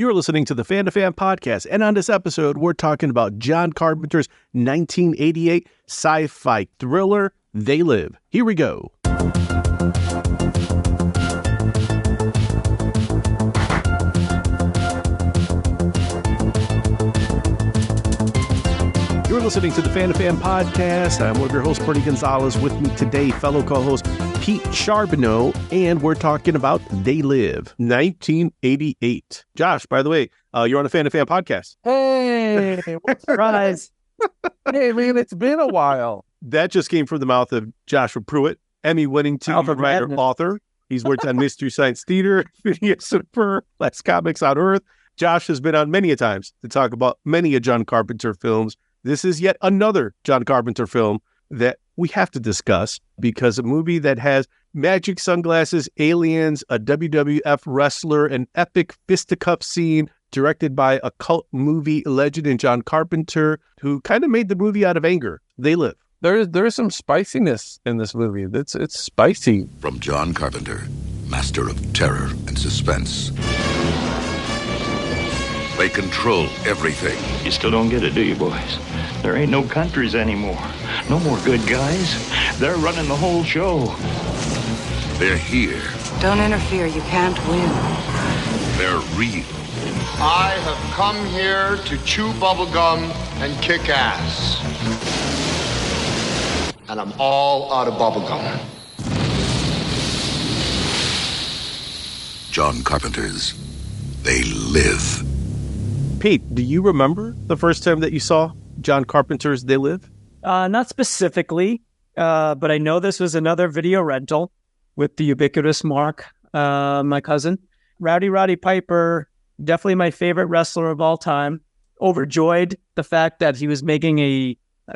You're listening to the Fan2Fan Podcast, and on this episode, we're talking about John Carpenter's 1988 sci-fi thriller, They Live. Here we go. You're listening to the Fan2Fan Podcast. I'm one of your hosts, Bernie Gonzalez. With me today, fellow co-host Pete Charbonneau, and we're talking about They Live, 1988. Josh, by the way, you're on the Fan2Fan Podcast. Hey, what a surprise. Hey, man, it's been a while. That just came from the mouth of Joshua Pruett, Emmy-winning TV writer, author. He's worked on Mystery Science Theater, Phineas and Ferb, Last Comics on Earth. Josh has been on many a times to talk about many a John Carpenter films. This is yet another John Carpenter film that we have to discuss because a movie that has magic sunglasses, aliens, a WWF wrestler, an epic fisticuff scene directed by a cult movie legend in John Carpenter, who kind of made the movie out of anger. They Live. There is some spiciness in this movie. It's spicy. From John Carpenter, master of terror and suspense. They control everything. You still don't get it, do you, boys? There ain't no countries anymore. No more good guys. They're running the whole show. They're here. Don't interfere. You can't win. They're real. I have come here to chew bubblegum and kick ass. And I'm all out of bubblegum. John Carpenter's They Live. Pete, do you remember the first time that you saw John Carpenter's They Live? Not specifically, but I know this was another video rental with the ubiquitous Mark, my cousin. Rowdy Roddy Piper, definitely my favorite wrestler of all time. Overjoyed the fact that he was making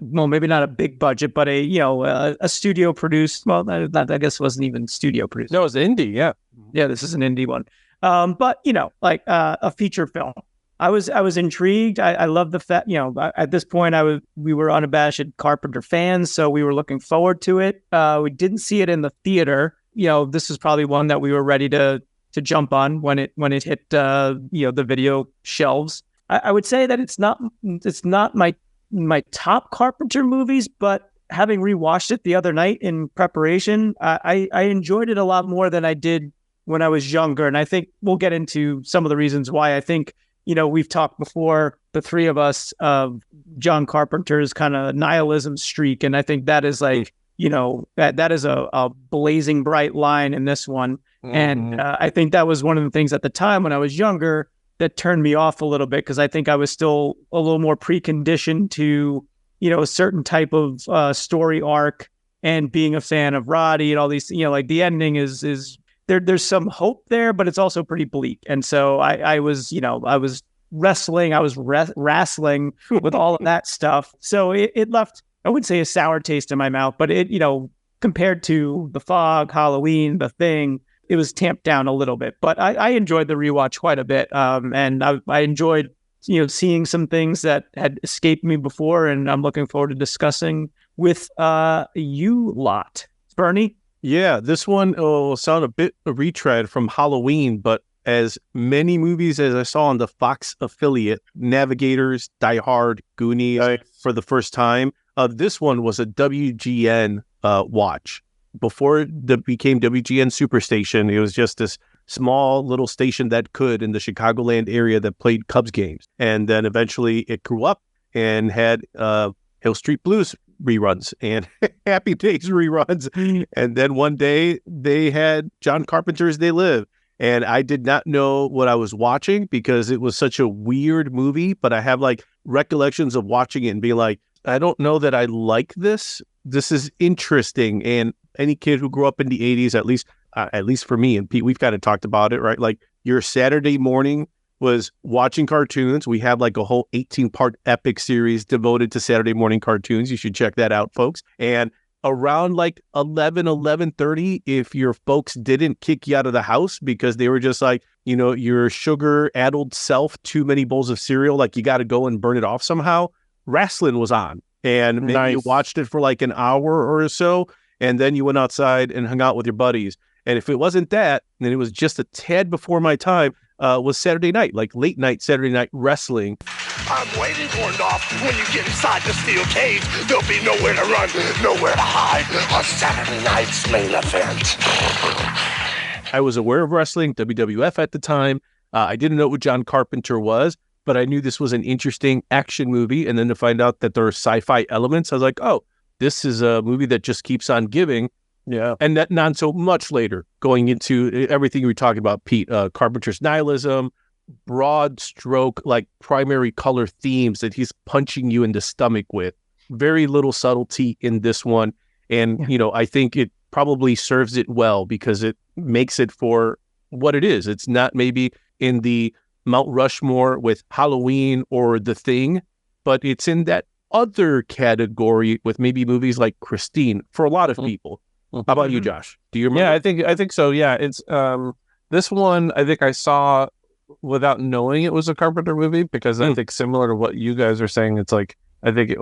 maybe not a big budget, but a studio produced. Well, that I guess wasn't even studio produced. No, it was indie, yeah. Yeah, this is an indie one. But a feature film. I was intrigued. I love the fact, at this point we were unabashed Carpenter fans, so we were looking forward to it. We didn't see it in the theater. This is probably one that we were ready to jump on when it hit the video shelves. I would say that it's not my top Carpenter movies, but having rewatched it the other night in preparation, I enjoyed it a lot more than I did when I was younger. And I think we'll get into some of the reasons why. I think we've talked before, the three of us, of John Carpenter's kind of nihilism streak. And I think that is that is a blazing bright line in this one. Mm-hmm. And I think that was one of the things at the time when I was younger that turned me off a little bit, because I think I was still a little more preconditioned to, a certain type of story arc, and being a fan of Roddy and all these, like the ending is there's some hope there, but it's also pretty bleak. And so I was wrestling with all of that stuff. So it left, I wouldn't say a sour taste in my mouth, but it, compared to The Fog, Halloween, The Thing, it was tamped down a little bit. But I enjoyed the rewatch quite a bit. And I enjoyed, seeing some things that had escaped me before, and I'm looking forward to discussing with you lot. Bernie? Yeah, this one will sound a bit a retread from Halloween, but as many movies as I saw on the Fox affiliate, Navigators, Die Hard, Goonies, for the first time, this one was a WGN watch. Before it became WGN Superstation, it was just this small little station that could in the Chicagoland area that played Cubs games. And then eventually it grew up and had Hill Street Blues reruns and Happy Days reruns. And then one day they had John Carpenter's They Live. And I did not know what I was watching because it was such a weird movie, but I have recollections of watching it and being like, I don't know that I like this. This is interesting. And any kid who grew up in the 80s, at least for me and Pete, we've kind of talked about it, right? Like your Saturday morning was watching cartoons. We have a whole 18-part epic series devoted to Saturday morning cartoons. You should check that out, folks. And around 11:30, if your folks didn't kick you out of the house because they were just your sugar-addled self, too many bowls of cereal, you got to go and burn it off somehow, wrestling was on. And maybe you watched it for an hour or so, and then you went outside and hung out with your buddies. And if it wasn't that, and it was just a tad before my time, was Saturday night, like late night Saturday night wrestling. I'm waiting, Orndorff. When you get inside the steel cage, there'll be nowhere to run, nowhere to hide. On Saturday night's main event. I was aware of wrestling, WWF at the time. I didn't know what John Carpenter was, but I knew this was an interesting action movie. And then to find out that there are sci-fi elements, I was like, oh, this is a movie that just keeps on giving. Yeah. And that not so much later, going into everything you were talking about, Pete, Carpenter's nihilism, broad stroke, like primary color themes that he's punching you in the stomach with. Very little subtlety in this one. And, I think it probably serves it well because it makes it for what it is. It's not maybe in the Mount Rushmore with Halloween or The Thing, but it's in that other category with maybe movies like Christine for a lot of people. How about you, Josh? Do you remember? Yeah, I think so. Yeah, it's this one I think I saw without knowing it was a Carpenter movie because I think similar to what you guys are saying, it's like I think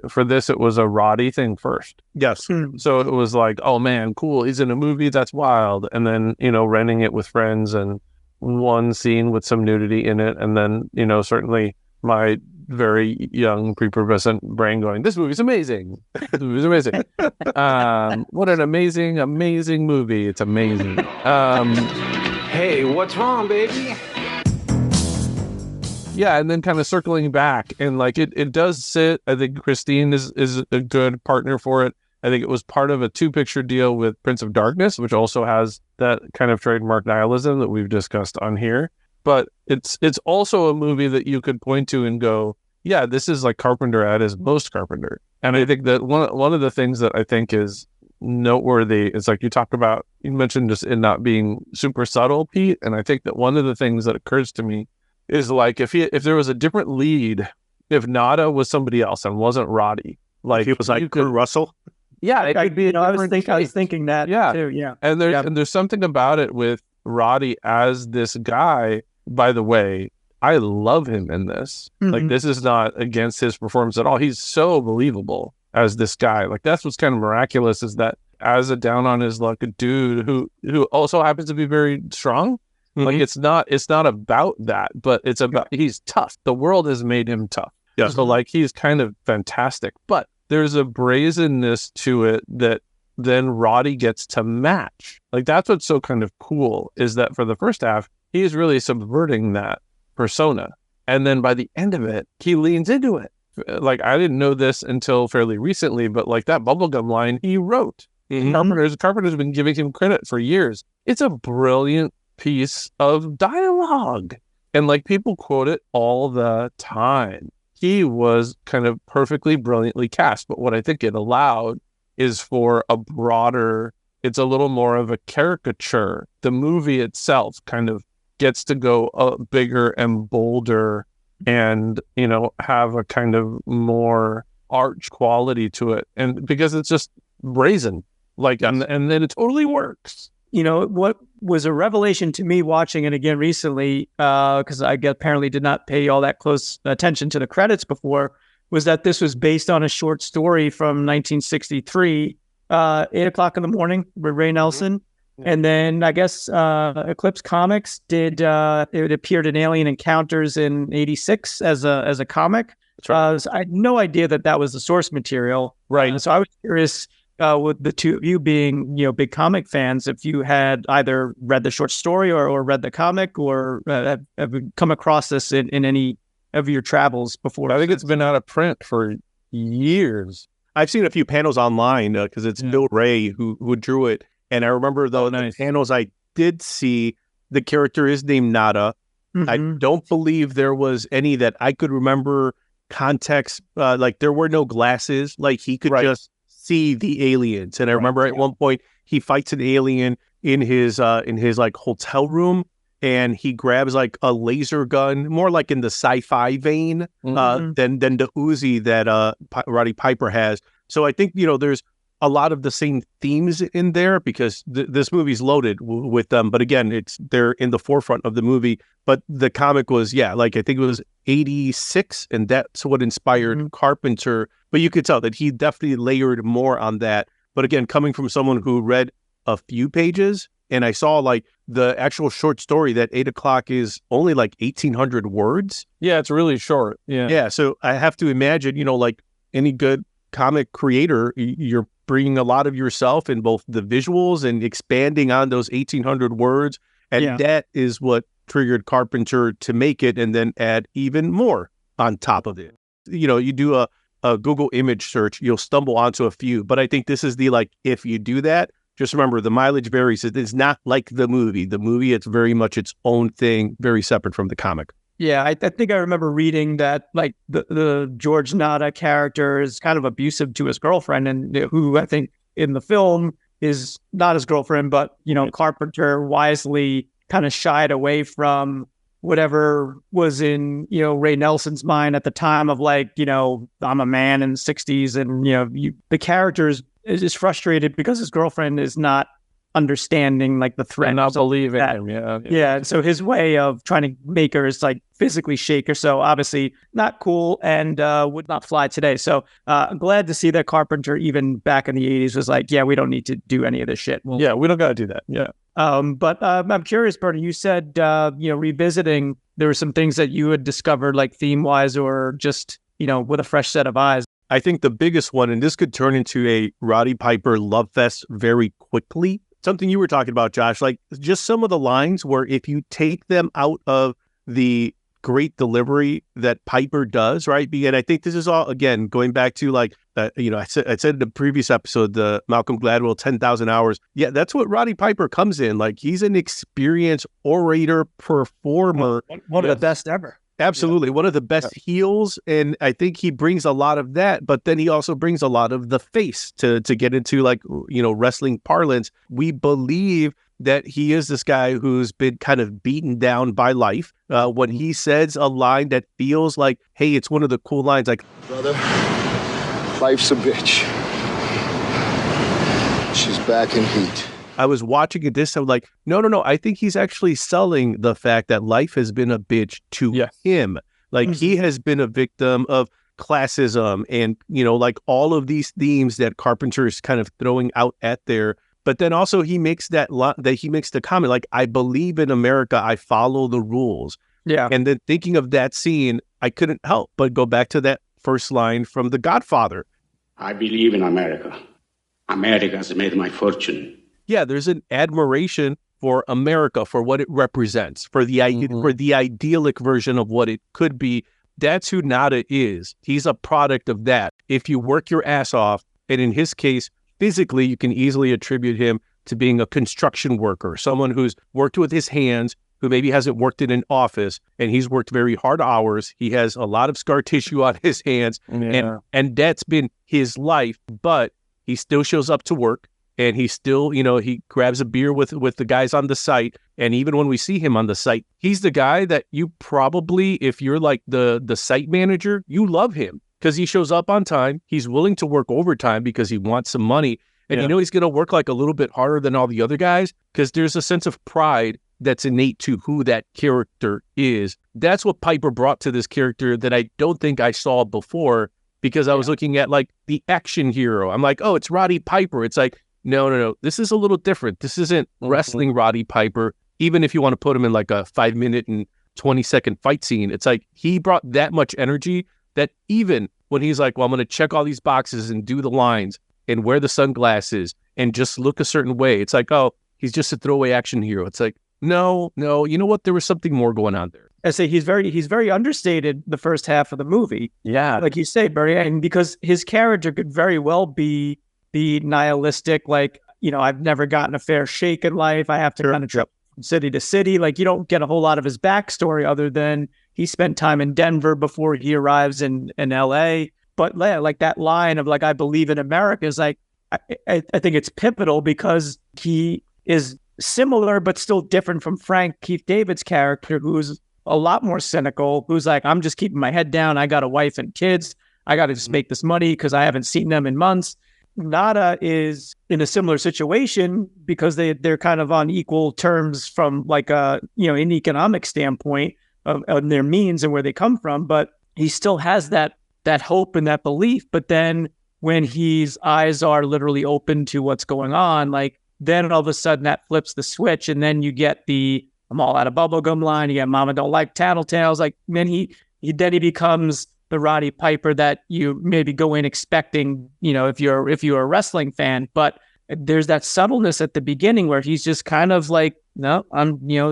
for this it was a Roddy thing first. Yes. So it was like, oh man, cool, he's in a movie, that's wild, and then renting it with friends and one scene with some nudity in it, and then certainly my very young prepubescent brain going, this movie's amazing. This movie's amazing. What an amazing movie. It's amazing. Hey, what's wrong, baby? Yeah, and then kind of circling back, and like it does sit. I think Christine is a good partner for it. I think it was part of a 2-picture deal with Prince of Darkness, which also has that kind of trademark nihilism that we've discussed on here. But it's also a movie that you could point to and go, yeah, this is like Carpenter at his most Carpenter. And I think that one of the things that I think is noteworthy is like you mentioned just it not being super subtle, Pete. And I think that one of the things that occurs to me is like if there was a different lead, if Nada was somebody else and wasn't Roddy, like if he was like Kurt Russell. Yeah, it could be. I was thinking that too. Yeah, and there's something about it with Roddy as this guy. By the way, I love him in this. Like this is not against his performance at all. He's so believable as this guy. Like that's what's kind of miraculous is that as a down on his luck dude who also happens to be very strong. Like it's not about that, but it's about he's tough. The world has made him tough. Yeah. So like he's kind of fantastic, but there's a brazenness to it that then Roddy gets to match. Like that's what's so kind of cool is that for the first half, he's really subverting that persona. And then by the end of it, he leans into it. Like I didn't know this until fairly recently, but like that bubblegum line he wrote. Carpenter's been giving him credit for years. It's a brilliant piece of dialogue. And like people quote it all the time. He was kind of perfectly, brilliantly cast. But what I think it allowed is for a broader, it's a little more of a caricature. The movie itself kind of gets to go bigger and bolder and, have a kind of more arch quality to it. And because it's just brazen, like, and then it totally works. What was a revelation to me watching it again recently, because I apparently did not pay all that close attention to the credits before, was that this was based on a short story from 1963, 8 o'clock in the morning with Ray Nelson. And then I guess Eclipse Comics did, it appeared in Alien Encounters in 86 as a comic. Right. So I had no idea that was the source material. Right. So I was curious, with the two of you being, big comic fans, if you had either read the short story or read the comic or have come across this in any of your travels before. I think it's been out of print for years. I've seen a few panels online because it's Bill Ray who drew it. And I remember the panels I did see, the character is named Nada. I don't believe there was any that I could remember context. Like there were no glasses. Like he could just see the aliens. And I remember at one point he fights an alien in his like hotel room, and he grabs like a laser gun, more like in the sci-fi vein than the Uzi that Roddy Piper has. So I think there's a lot of the same themes in there because this movie's loaded with them. But again, they're in the forefront of the movie. But the comic was, like I think it was 86, and that's what inspired Carpenter. But you could tell that he definitely layered more on that. But again, coming from someone who read a few pages, and I saw like the actual short story that 8 o'clock is only like 1,800 words. Yeah, it's really short. Yeah. So I have to imagine, like any good comic creator, you're bringing a lot of yourself in both the visuals and expanding on those 1,800 words. And that is what triggered Carpenter to make it and then add even more on top of it. You do a Google image search, you'll stumble onto a few. But I think this is if you do that, just remember the mileage varies. It's not like the movie. The movie, it's very much its own thing, very separate from the comic. Yeah, I think I remember reading that like the George Nada character is kind of abusive to his girlfriend, and who I think in the film is not his girlfriend, but Carpenter wisely kind of shied away from whatever was in Ray Nelson's mind at the time of like I'm a man in the 60s, and the character is frustrated because his girlfriend is not understanding like the threat, and not believing him. Yeah. So his way of trying to make her is like physically shake her. So obviously not cool and would not fly today. So glad to see that Carpenter, even back in the 80s, was like, yeah, we don't need to do any of this shit. We don't got to do that. Yeah. But I'm curious, Bernie, you said, revisiting, there were some things that you had discovered like theme wise or just, with a fresh set of eyes. I think the biggest one, and this could turn into a Roddy Piper love fest very quickly. Something you were talking about, Josh, like just some of the lines where if you take them out of the great delivery that Piper does, right? And I think this is all, again, going back to like, I said in the previous episode, the Malcolm Gladwell 10,000 hours. Yeah, that's what Roddy Piper comes in. Like he's an experienced orator, performer. One of the best ever. Absolutely. One of the best heels. And I think he brings a lot of that, but then he also brings a lot of the face to get into like, wrestling parlance. We believe that he is this guy who's been kind of beaten down by life. When he says a line that feels like, hey, it's one of the cool lines like, brother, life's a bitch. She's back in heat. I was watching it this time like, no. I think he's actually selling the fact that life has been a bitch to him. Like he has been a victim of classism and, like all of these themes that Carpenter is kind of throwing out at there. But then also he makes the comment, like, I believe in America. I follow the rules. Yeah. And then thinking of that scene, I couldn't help but go back to that first line from The Godfather. I believe in America. America has made my fortune. Yeah, there's an admiration for America, for what it represents, for the idyllic version of what it could be. That's who Nada is. He's a product of that. If you work your ass off, and in his case, physically, you can easily attribute him to being a construction worker, someone who's worked with his hands, who maybe hasn't worked in an office, and he's worked very hard hours. He has a lot of scar tissue on his hands, and that's been his life, but he still shows up to work. And he still, he grabs a beer with the guys on the site. And even when we see him on the site, he's the guy that you probably, if you're like the site manager, you love him because he shows up on time. He's willing to work overtime because he wants some money. And he's going to work like a little bit harder than all the other guys because there's a sense of pride that's innate to who that character is. That's what Piper brought to this character that I don't think I saw before because I was looking at like the action hero. I'm like, oh, it's Roddy Piper. It's like, no. This is a little different. This isn't wrestling Roddy Piper. Even if you want to put him in like a 5-minute and 20-second fight scene, it's like he brought that much energy that even when he's like, well, I'm going to check all these boxes and do the lines and wear the sunglasses and just look a certain way. It's like, oh, he's just a throwaway action hero. It's like, no. You know what? There was something more going on there. I say he's very understated the first half of the movie. Yeah. Like you say, Barry, and because his character could very well be the nihilistic, like, I've never gotten a fair shake in life. I have to kind of trip from city to city. Like, you don't get a whole lot of his backstory other than he spent time in Denver before he arrives in LA. But like that line of like, I believe in America is like, I think it's pivotal because he is similar, but still different from Frank Keith David's character, who's a lot more cynical, who's like, I'm just keeping my head down. I got a wife and kids. I got to just make this money because I haven't seen them in months. Nada is in a similar situation because they're kind of on equal terms from like an economic standpoint of their means and where they come from, but he still has that hope and that belief. But then when his eyes are literally open to what's going on, like then all of a sudden that flips the switch, and then you get the "I'm all out of bubblegum" line. You get "Mama don't like tattletales." Like then he becomes the Roddy Piper that you maybe go in expecting, if you're a wrestling fan. But there's that subtleness at the beginning where he's just kind of like, no,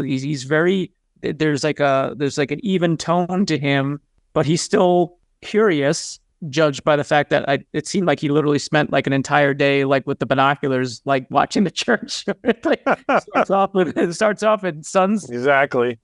he's very, there's like an even tone to him, but he's still curious, judged by the fact that it seemed like he literally spent like an entire day like with the binoculars, like watching the church. starts off and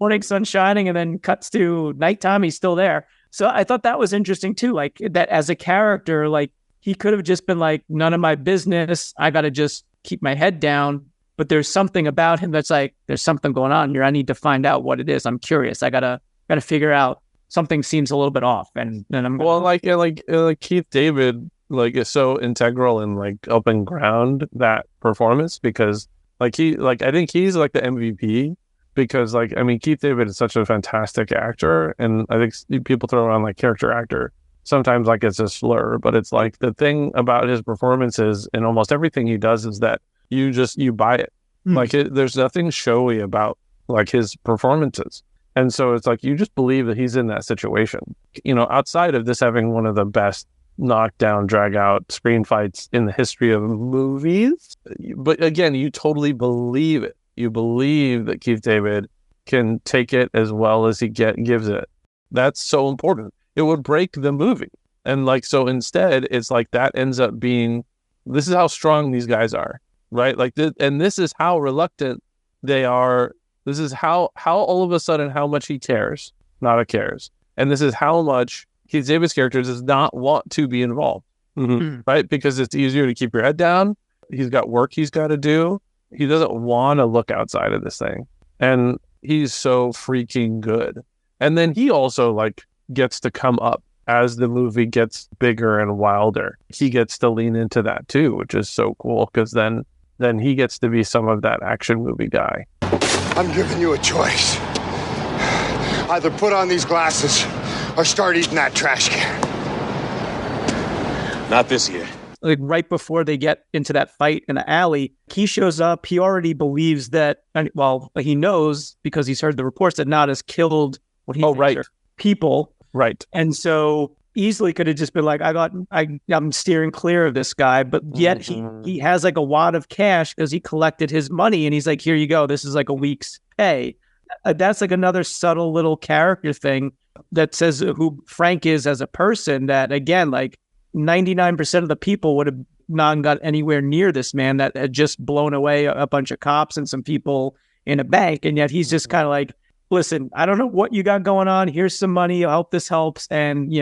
morning sun shining, and then cuts to nighttime. He's still there. So I thought that was interesting too. Like that as a character, like he could have just been like, none of my business. I got to just keep my head down. But there's something about him that's like, there's something going on here. I need to find out what it is. I'm curious. I gotta figure out. Something seems a little bit off, and I'm like Keith David is so integral in like Up and Ground, that performance, because I think he's like the MVP, because Keith David is such a fantastic actor, and I think people throw around like character actor sometimes like it's a slur, but it's like the thing about his performances and almost everything he does is that you buy it. There's nothing showy about like his performances. And so it's like, you just believe that he's in that situation, outside of this having one of the best knockdown, drag out screen fights in the history of movies. But again, you totally believe it. You believe that Keith David can take it as well as he gives it. That's so important. It would break the movie. And so instead, it's like that ends up being, this is how strong these guys are, right? And this is how reluctant they are. This is how all of a sudden how much he cares, not cares. And this is how much Keith David's character does not want to be involved, right? Because it's easier to keep your head down. He's got work he's got to do. He doesn't want to look outside of this thing. And he's so freaking good. And then he also gets to come up as the movie gets bigger and wilder. He gets to lean into that too, which is so cool, because then he gets to be some of that action movie guy. I'm giving you a choice. Either put on these glasses or start eating that trash can. Not this year. Like right before they get into that fight in the alley, he shows up. He already believes that, he knows because he's heard the reports that Nada's killed what he thinks are people. Right. And so easily could have just been like, I'm steering clear of this guy, but yet he has like a wad of cash because he collected his money, and he's like, here you go, this is like a week's pay. That's like another subtle little character thing that says who Frank is as a person, that again, like 99% of the people would have not got anywhere near this man that had just blown away a bunch of cops and some people in a bank, and yet he's just kind of like, listen, I don't know what you got going on, here's some money, I hope this helps. And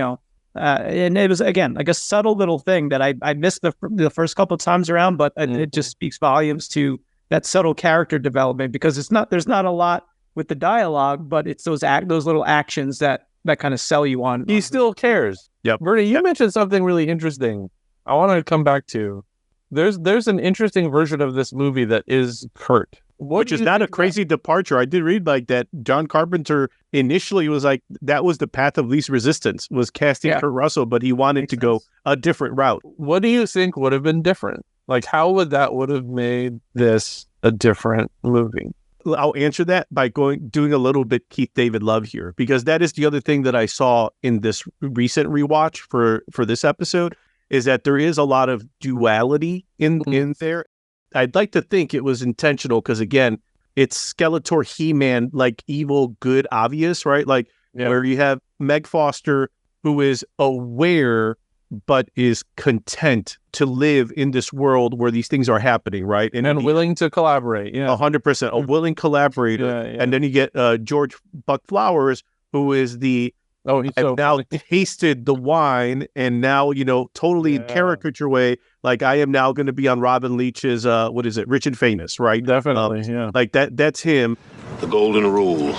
and it was, again, like a subtle little thing that I missed the first couple of times around, but it just speaks volumes to that subtle character development, because there's not a lot with the dialogue, but it's those little actions that kind of sell you on. He still cares. Yep. Bernie, you mentioned something really interesting. I want to come back to. There's an interesting version of this movie that is Kurt. Which is not a crazy departure. I did read that John Carpenter initially was like, that was the path of least resistance, was casting Kurt Russell, but he wanted to go a different route. What do you think would have been different? Like, how would have made this a different movie? I'll answer that by doing a little bit Keith David love here, because that is the other thing that I saw in this recent rewatch for this episode, is that there is a lot of duality in there. I'd like to think it was intentional, because again, it's Skeletor, He-Man, like evil, good, obvious, right? Where you have Meg Foster, who is aware but is content to live in this world where these things are happening, right? And willing to collaborate, 100%, a willing collaborator. And then you get George Buck Flowers, who is I've now tasted the wine, and now, totally in caricature way, like I am now going to be on Robin Leach's, Rich and Famous, right? Definitely, Like that's him. The golden rule.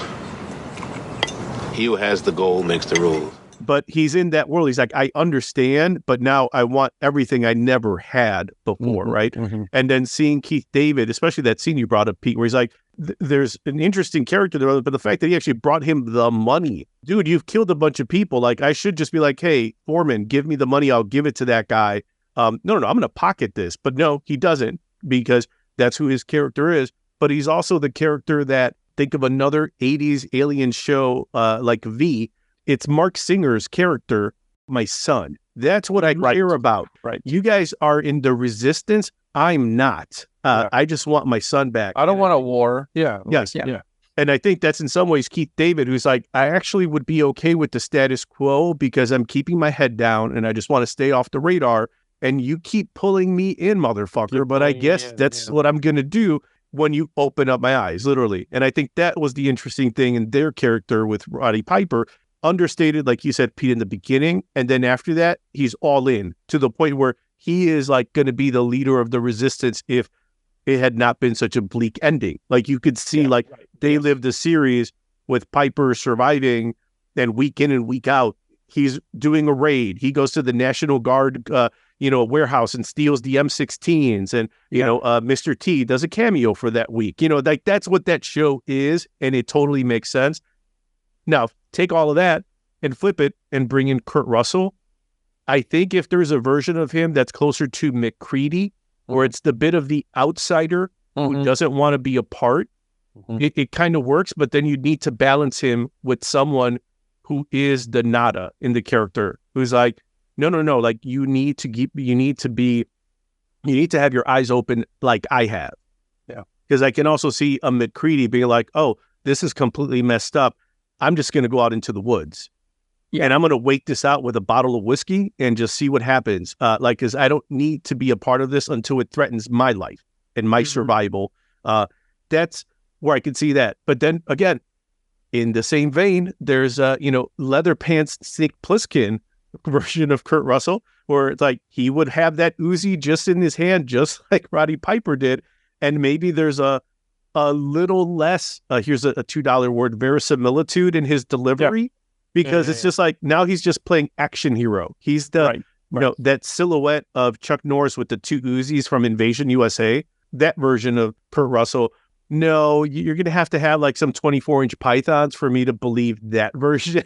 He who has the gold makes the rules. But he's in that world. He's like, I understand, but now I want everything I never had before, right? And then seeing Keith David, especially that scene you brought up, Pete, where he's like, there's an interesting character there, but the fact that he actually brought him the money. Dude, you've killed a bunch of people. Like, I should just be like, hey, Foreman, give me the money. I'll give it to that guy. No, I'm going to pocket this. But no, he doesn't, because That's who his character is. But he's also the character that, think of another 80s alien show like V. It's Mark Singer's character, my son. That's what I care about. Right. You guys are in the resistance. I'm not. I just want my son back. I don't want a war. Yeah. Yes. Yeah. And I think that's in some ways Keith David, who's like, I actually would be okay with the status quo because I'm keeping my head down and I just want to stay off the radar. And you keep pulling me in, motherfucker. But I guess that's what I'm going to do when you open up my eyes, literally. And I think that was the interesting thing in their character with Roddy Piper. Understated, like you said, Pete, in the beginning. And then after that, he's all in to the point where he is like going to be the leader of the resistance if it had not been such a bleak ending. Like you could see, they lived a series with Piper surviving, and week in and week out, he's doing a raid. He goes to the National Guard, warehouse and steals the M16s, and Mr. T does a cameo for that week. Like that's what that show is, and it totally makes sense. Now take all of that and flip it and bring in Kurt Russell. I think if there's a version of him that's closer to McCready, or it's the bit of the outsider who doesn't want to be a part, it kind of works, but then you need to balance him with someone who is the nada in the character, who's like, no, like you need to have your eyes open like I have. Yeah. Because I can also see a McCready being like, oh, this is completely messed up. I'm just going to go out into the woods. Yeah. And I'm going to wait this out with a bottle of whiskey and just see what happens. Because I don't need to be a part of this until it threatens my life and my survival. That's where I can see that. But then again, in the same vein, there's leather pants Snake Plissken version of Kurt Russell, where it's like he would have that Uzi just in his hand, just like Roddy Piper did. And maybe there's a little less, here's a $2 word, verisimilitude in his delivery, because it's just like, now he's just playing action hero. He's the, that silhouette of Chuck Norris with the two Uzis from Invasion USA, that version of Kurt Russell. No, you're going to have like some 24-inch pythons for me to believe that version.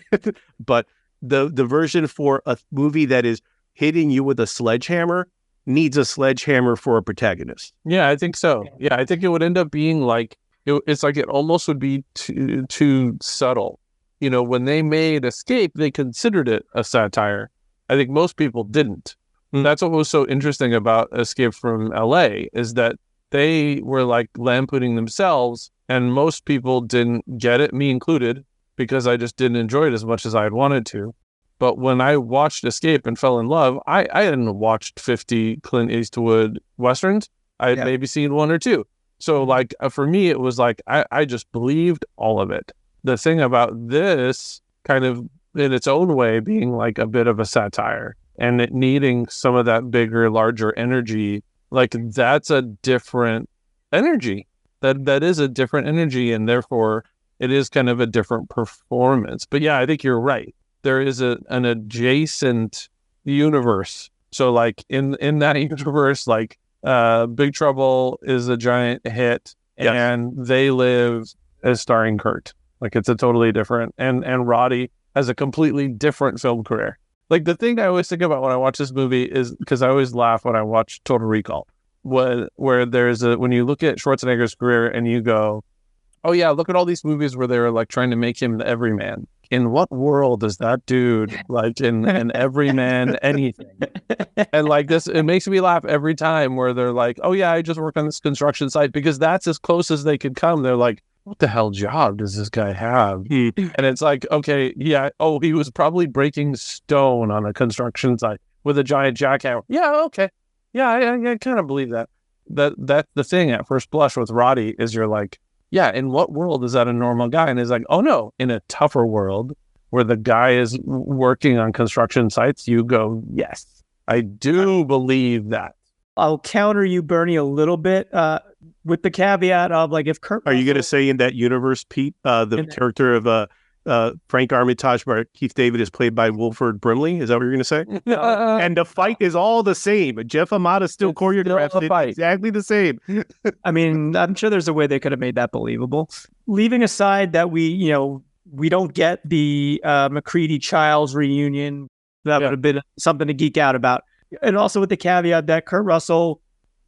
But the version for a movie that is hitting you with a sledgehammer needs a sledgehammer for a protagonist. Yeah, I think so. Yeah, I think it would end up being like, it's like it almost would be too subtle. When they made Escape, they considered it a satire. I think most people didn't. That's what was so interesting about Escape from LA, is that they were like lampooning themselves, and most people didn't get it, me included, because I just didn't enjoy it as much as I had wanted to. But when I watched Escape and fell in love, I hadn't watched 50 Clint Eastwood Westerns. I had maybe seen one or two. So like for me, it was like, I just believed all of it. The thing about this kind of in its own way being like a bit of a satire and it needing some of that bigger, larger energy, like that's a different energy. That is a different energy, and therefore it is kind of a different performance. But yeah, I think you're right. There is an adjacent universe. So like in that universe, like Big Trouble is a giant hit, and They Live as starring Kurt. Like it's a totally different, and Roddy has a completely different film career. Like the thing I always think about when I watch this movie is, because I always laugh when I watch Total Recall, where there's when you look at Schwarzenegger's career and you go, oh yeah, look at all these movies where they were like trying to make him the everyman. In what world is that dude like in everyman anything? And like this, it makes me laugh every time where they're like, oh yeah, I just work on this construction site, because that's as close as they could come. They're like, what the hell job does this guy have? And it's like, okay, yeah, oh, he was probably breaking stone on a construction site with a giant jackhammer. Yeah, okay. Yeah, I kind of believe that. That's the thing at first blush with Roddy is you're like, yeah, in what world is that a normal guy? And it's like, oh no, in a tougher world where the guy is working on construction sites, you go, yes, I do believe that. I'll counter you, Bernie, a little bit with the caveat of like, if Kurt Are you going to say in that universe, Pete, the character of Frank Armitage by Keith David is played by Wilford Brimley? Is that what you're going to say? And the fight is all the same. Jeff Amata still choreographed it exactly the same. I mean, I'm sure there's a way they could have made that believable. Leaving aside that we don't get the McCready-Childs reunion, that would have been something to geek out about. And also with the caveat that Kurt Russell,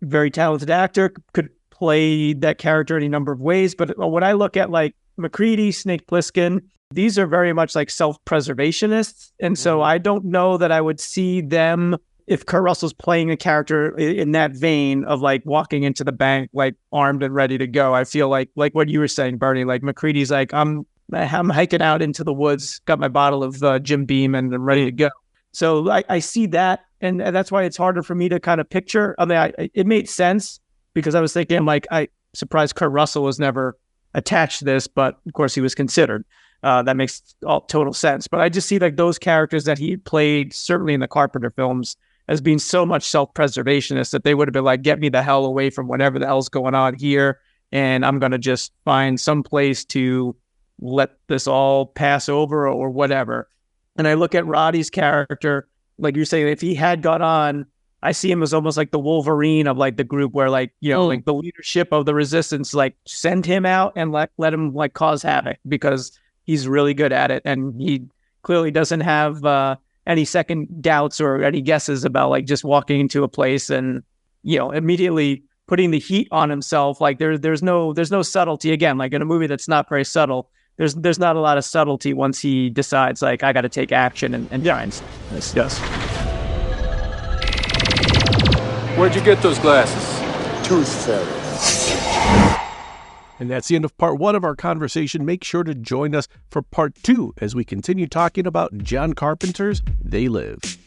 very talented actor, could play that character any number of ways. But when I look at like McCready, Snake Plissken, these are very much like self-preservationists. And so I don't know that I would see them, if Kurt Russell's playing a character in that vein of like walking into the bank, like armed and ready to go. I feel like what you were saying, Bernie, like McCready's like, I'm hiking out into the woods, got my bottle of Jim Beam and I'm ready to go. So I see that. And that's why it's harder for me to kind of picture. I mean, it made sense because I was thinking like, I surprised Kurt Russell was never attached to this, but of course he was considered. That makes all total sense. But I just see like those characters that he played, certainly in the Carpenter films, as being so much self-preservationist that they would have been like, get me the hell away from whatever the hell's going on here. And I'm going to just find some place to let this all pass over or whatever. And I look at Roddy's character, like you're saying, if he had got on, I see him as almost like the Wolverine of like the group where like, you know, like the leadership of the resistance, like send him out and let him like cause havoc because he's really good at it. And he clearly doesn't have any second doubts or any guesses about like just walking into a place and, you know, immediately putting the heat on himself. Like there's no subtlety. Again, like in a movie that's not very subtle, there's not a lot of subtlety once he decides like I got to take action and try yes. Where'd you get those glasses? Tooth Fairy. And that's the end of part 1 of our conversation. Make sure to join us for part 2 as we continue talking about John Carpenter's They Live.